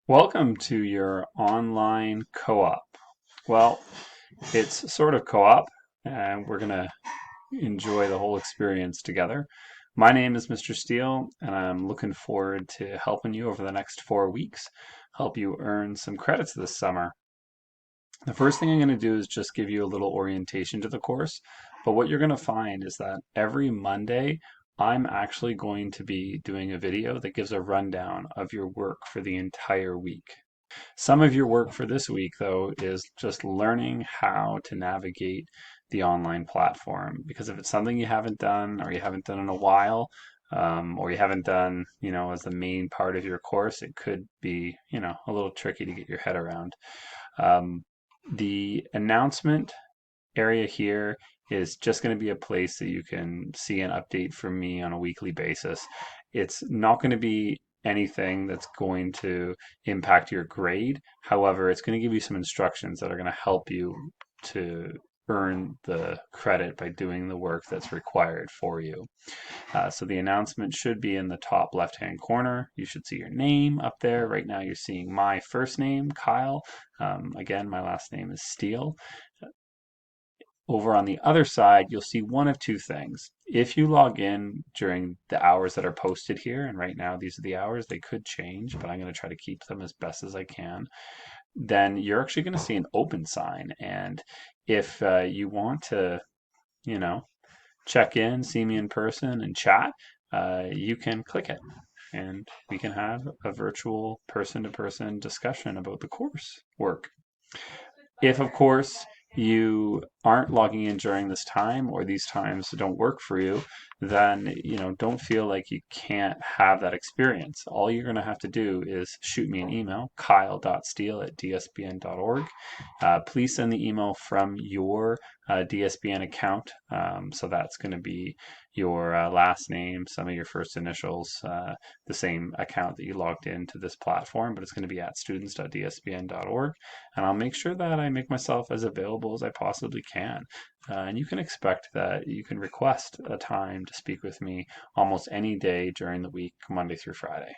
Welcome to your online co-op. Well, it's sort of co-op, and we're going to enjoy the whole experience together. My name is Mr. Steele, and I'm looking forward to helping you over the next 4 weeks, help you earn some credits this summer. The first thing I'm going to do is just give you a little orientation to the course, but what you're going to find is that every Monday, I'm actually going to be doing a video that gives a rundown of your work for the entire week. Some of your work for this week, though, is just learning how to navigate the online platform. Because if it's something you haven't done or you haven't done in a while, or you haven't done, as the main part of your course, it could be, a little tricky to get your head around. Um, the announcement area here is just going to be a place that you can see an update from me on a weekly basis. It's not going to be anything that's going to impact your grade. However, it's going to give you some instructions that are going to help you to earn the credit by doing the work that's required for you. So the announcement should be in the top left-hand corner. You should see your name up there. Right now you're seeing my first name, Kyle. Again, my last name is Steele. Over on the other side, you'll see one of two things. If you log in during the hours that are posted here, and right now these are the hours, they could change, but I'm going to try to keep them as best as I can, then you're actually going to see an open sign. And if you want to, you know, check in, see me in person, and chat, you can click it. And we can have a virtual person-to-person discussion about the course work. If, of course, you aren't logging in during this time or these times don't work for you, then don't feel like you can't have that experience. All you're going to have to do is shoot me an email, kyle.steele@dsbn.org. Please send the email from your DSBN account. So that's going to be your last name, some of your first initials, the same account that you logged into this platform, but it's going to be at students.dsbn.org. And I'll make sure that I make myself as available as I possibly can. And you can expect that you can request a time to speak with me almost any day during the week, Monday through Friday.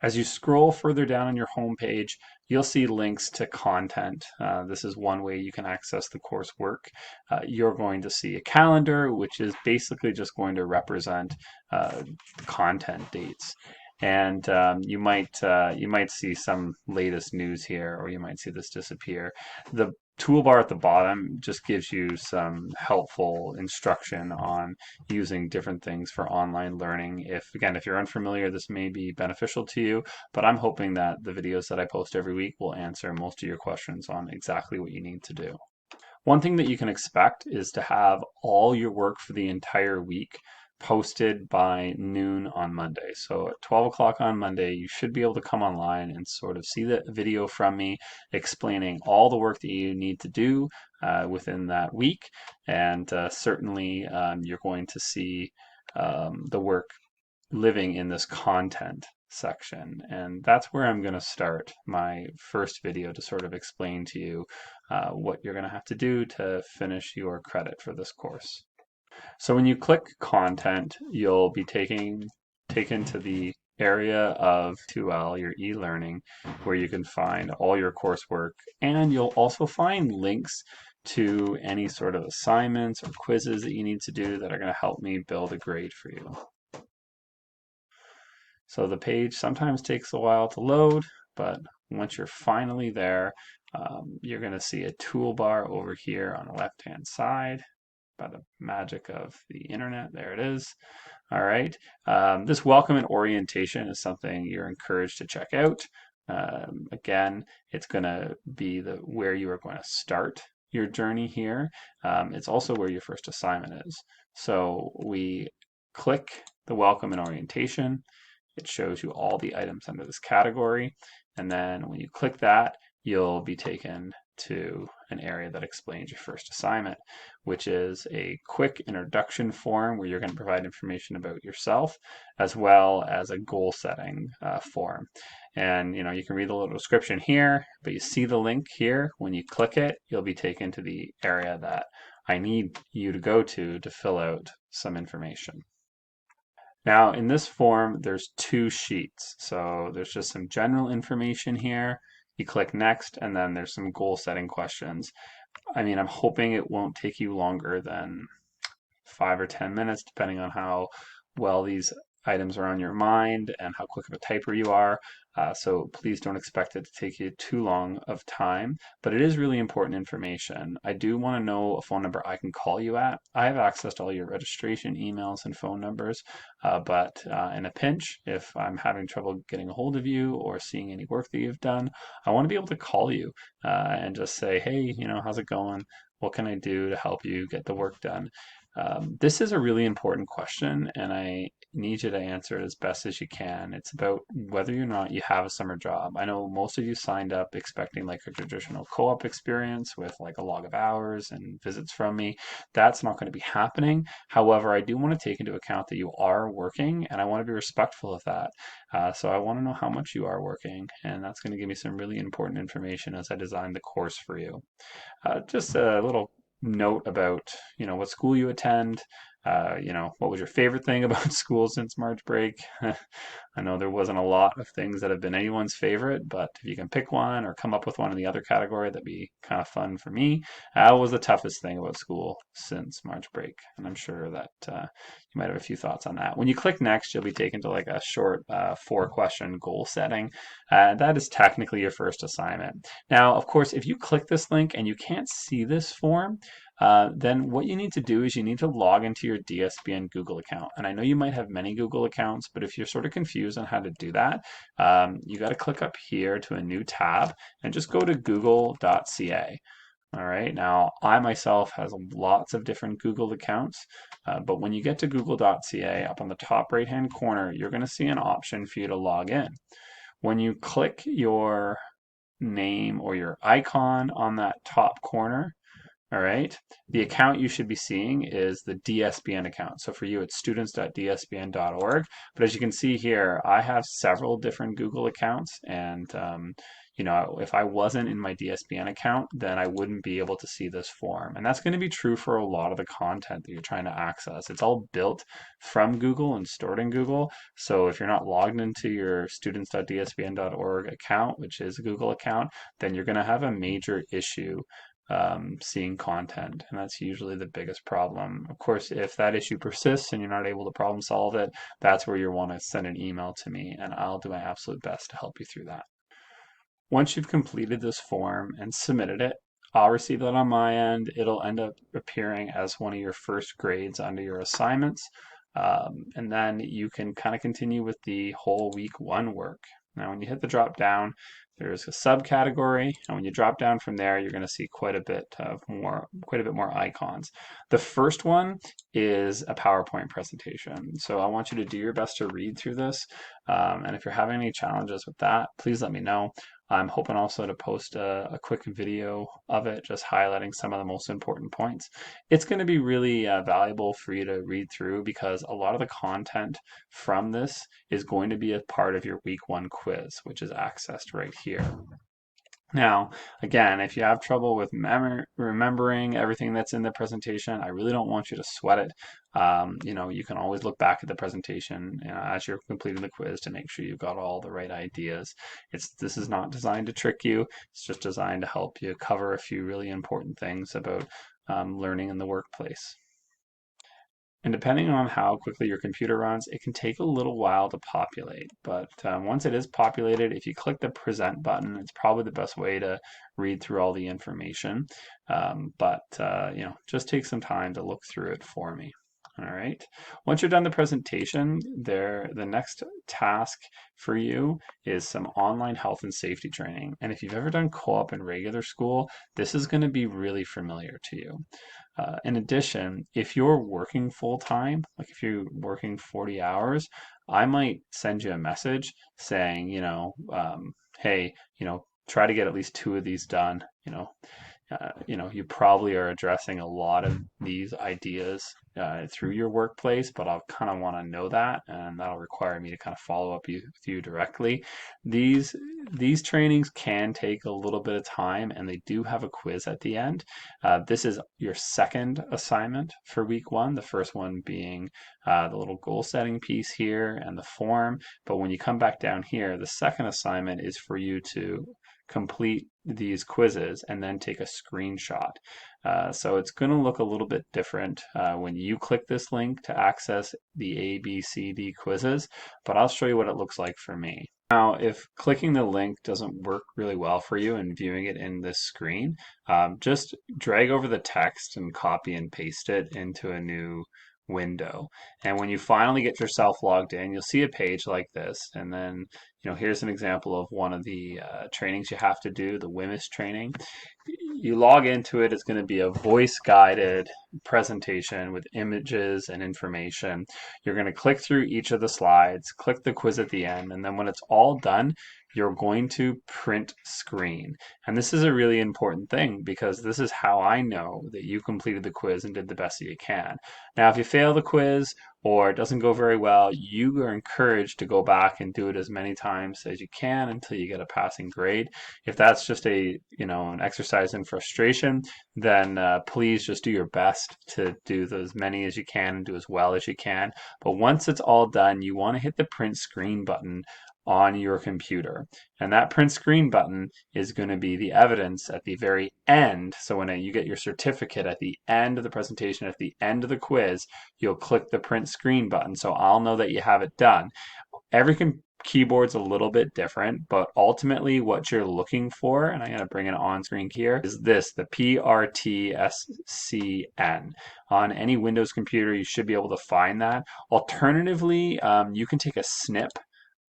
As you scroll further down on your homepage, you'll see links to content. This is one way you can access the coursework. You're going to see a calendar, which is basically just going to represent content dates. And you might see some latest news here, or you might see this disappear. The toolbar at the bottom just gives you some helpful instruction on using different things for online learning. If you're unfamiliar, this may be beneficial to you, but I'm hoping that the videos that I post every week will answer most of your questions on exactly what you need to do. One thing that you can expect is to have all your work for the entire week posted by noon on Monday. So at 12 o'clock on Monday, you should be able to come online and sort of see the video from me explaining all the work that you need to do within that week. And certainly you're going to see the work living in this content section. And that's where I'm going to start my first video to sort of explain to you what you're going to have to do to finish your credit for this course. So when you click content, you'll be taken to the area of 2L, your e-learning, where you can find all your coursework, and you'll also find links to any sort of assignments or quizzes that you need to do that are going to help me build a grade for you. So the page sometimes takes a while to load, but once you're finally there, you're going to see a toolbar over here on the left-hand side. By the magic of the internet, there it is. All right. This welcome and orientation is something you're encouraged to check out. Again, it's going to be where you are going to start your journey here. It's also where your first assignment is. So we click the welcome and orientation. It shows you all the items under this category. And then when you click that, you'll be taken to an area that explains your first assignment, which is a quick introduction form where you're going to provide information about yourself, as well as a goal setting form. And you can read the little description here, but you see the link here. When you click it, you'll be taken to the area that I need you to go to fill out some information. Now, in this form, there's two sheets. So there's just some general information here. You click next, and then there's some goal setting questions. I mean, I'm hoping it won't take you longer than 5 or 10 minutes, depending on how well these items are on your mind and how quick of a typer you are. So please don't expect it to take you too long of time, but it is really important information. I do want to know a phone number I can call you at. I have access to all your registration emails and phone numbers, but in a pinch, if I'm having trouble getting a hold of you or seeing any work that you've done, I want to be able to call you and just say, hey, how's it going? What can I do to help you get the work done? This is a really important question, and I need you to answer it as best as you can. It's about whether or not you have a summer job. I know most of you signed up expecting like a traditional co-op experience with like a log of hours and visits from me. That's not going to be happening. However, I do want to take into account that you are working, and I want to be respectful of that. So I want to know how much you are working, and that's going to give me some really important information as I design the course for you. Just a little note about what school you attend. What was your favorite thing about school since March break? I know there wasn't a lot of things that have been anyone's favorite, but if you can pick one or come up with one in the other category, that'd be kind of fun for me. What was the toughest thing about school since March break? And I'm sure that you might have a few thoughts on that. When you click next, you'll be taken to like a short 4-question goal setting. That is technically your first assignment. Now, of course, if you click this link and you can't see this form, then what you need to do is you need to log into your DSBN Google account. And I know you might have many Google accounts, but if you're sort of confused on how to do that, you got to click up here to a new tab and just go to google.ca. All right, now I myself has lots of different Google accounts, but when you get to google.ca, up on the top right hand corner, you're going to see an option for you to log in. When you click your name or your icon on that top corner, all right. The account you should be seeing is the DSBN account. So for you, it's students.dsbn.org. But as you can see here, I have several different Google accounts. And, if I wasn't in my DSBN account, then I wouldn't be able to see this form. And that's going to be true for a lot of the content that you're trying to access. It's all built from Google and stored in Google. So if you're not logged into your students.dsbn.org account, which is a Google account, then you're going to have a major issue seeing content, and that's usually the biggest problem. Of course, if that issue persists and you're not able to problem solve it, that's where you want to send an email to me, and I'll do my absolute best to help you through that. Once you've completed this form and submitted it, I'll receive that on my end. It'll end up appearing as one of your first grades under your assignments. And then you can kind of continue with the whole week one work. Now, when you hit the drop down, there's a subcategory, and when you drop down from there, you're going to see quite a bit more icons. The first one is a PowerPoint presentation. So I want you to do your best to read through this. And if you're having any challenges with that, please let me know. I'm hoping also to post a quick video of it, just highlighting some of the most important points. It's going to be really valuable for you to read through because a lot of the content from this is going to be a part of your week one quiz, which is accessed right here. Now, again, if you have trouble with remembering everything that's in the presentation, I really don't want you to sweat it. You can always look back at the presentation as you're completing the quiz to make sure you've got all the right ideas. This is not designed to trick you. It's just designed to help you cover a few really important things about learning in the workplace. And depending on how quickly your computer runs, it can take a little while to populate. But once it is populated, if you click the present button, it's probably the best way to read through all the information. Just take some time to look through it for me. All right. Once you're done the presentation, the next task for you is some online health and safety training. And if you've ever done co-op in regular school, this is going to be really familiar to you. In addition, if you're working full time, like if you're working 40 hours, I might send you a message saying, hey, try to get at least 2 of these done, you probably are addressing a lot of these ideas through your workplace, but I'll kind of want to know that, and that'll require me to kind of follow up with you directly. These these trainings can take a little bit of time, and they do have a quiz at the end. This is your second assignment for week one, the first one being the little goal setting piece here and the form. But when you come back down here, the second assignment is for you to complete these quizzes and then take a screenshot. So it's going to look a little bit different when you click this link to access the ABCD quizzes, but I'll show you what it looks like for me. Now, if clicking the link doesn't work really well for you and viewing it in this screen, just drag over the text and copy and paste it into a new window. And when you finally get yourself logged in, you'll see a page like this. And then, here's an example of one of the trainings you have to do, the WMIS training. You log into it, it's going to be a voice guided presentation with images and information. You're going to click through each of the slides, click the quiz at the end, and then when it's all done, you're going to print screen. And this is a really important thing because this is how I know that you completed the quiz and did the best that you can. Now, if you fail the quiz or it doesn't go very well, you are encouraged to go back and do it as many times as you can until you get a passing grade. If that's just an exercise in frustration, then please just do your best to do as many as you can and do as well as you can. But once it's all done, you want to hit the print screen button on your computer. And that print screen button is going to be the evidence at the very end. So when you get your certificate at the end of the presentation, at the end of the quiz, you'll click the print screen button. So I'll know that you have it done. Every keyboard's a little bit different, but ultimately what you're looking for, and I'm going to bring it on screen here, is this, the PRTSCN. On any Windows computer, you should be able to find that. Alternatively, you can take a snip.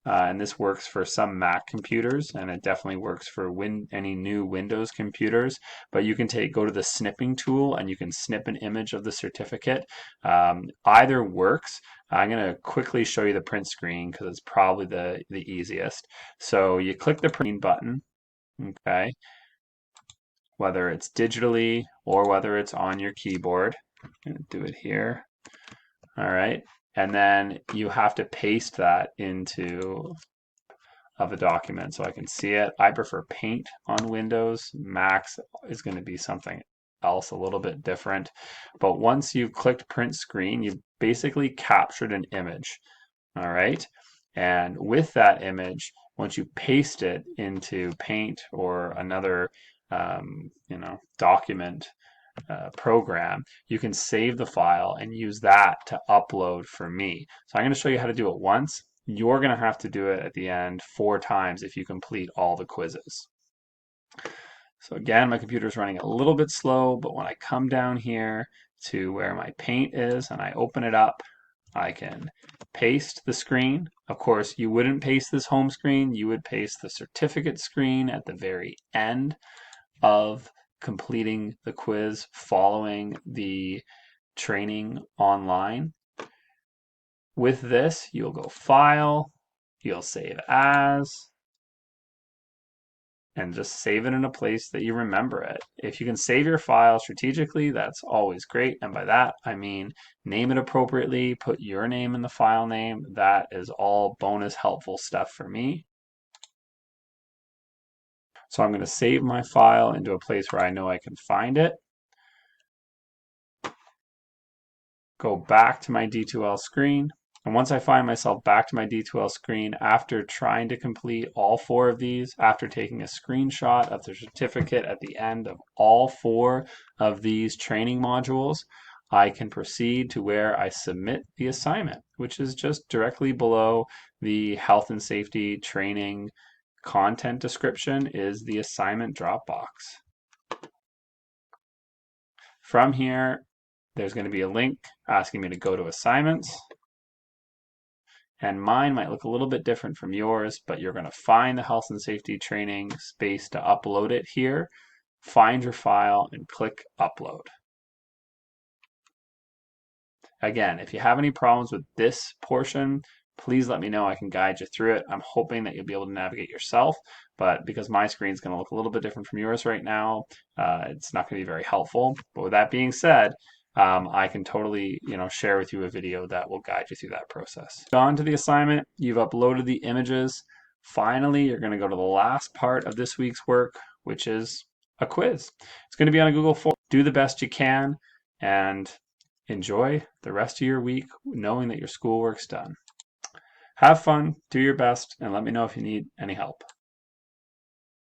And this works for some Mac computers, and it definitely works for any new Windows computers. But you can go to the snipping tool, and you can snip an image of the certificate. Either works. I'm going to quickly show you the print screen because it's probably the easiest. So you click the print button, okay, whether it's digitally or whether it's on your keyboard. I'm going to do it here. All right. And then you have to paste that into a document so I can see it. I prefer Paint on Windows. Macs is going to be something else a little bit different. But once you've clicked print screen, you've basically captured an image. All right. And with that image, once you paste it into Paint or another document program, you can save the file and use that to upload for me. So I'm going to show you how to do it once. You're going to have to do it at the end 4 times if you complete all the quizzes. So again, my computer's running a little bit slow, but when I come down here to where my Paint is and I open it up, I can paste the screen. Of course, you wouldn't paste this home screen. You would paste the certificate screen at the very end of completing the quiz following the training online. With this, you'll go File, you'll save as, and just save it in a place that you remember it. If you can save your file strategically, that's always great. And by that, I mean name it appropriately, put your name in the file name. That is all bonus helpful stuff for me. So I'm going to save my file into a place where I know I can find it. Go back to my D2L screen. And once I find myself back to my D2L screen, after trying to complete all 4 of these, after taking a screenshot of the certificate at the end of all 4 of these training modules, I can proceed to where I submit the assignment, which is just directly below the health and safety training content description is the assignment Dropbox. From here, there's going to be a link asking me to go to assignments. And mine might look a little bit different from yours, but you're going to find the health and safety training space to upload it here. Find your file and click upload. Again, if you have any problems with this portion, please let me know. I can guide you through it. I'm hoping that you'll be able to navigate yourself, but because my screen is going to look a little bit different from yours right now, it's not going to be very helpful. But with that being said, I can totally, share with you a video that will guide you through that process. On to the assignment, you've uploaded the images. Finally, you're going to go to the last part of this week's work, which is a quiz. It's going to be on a Google form. Do the best you can and enjoy the rest of your week knowing that your schoolwork's done. Have fun, do your best, and let me know if you need any help.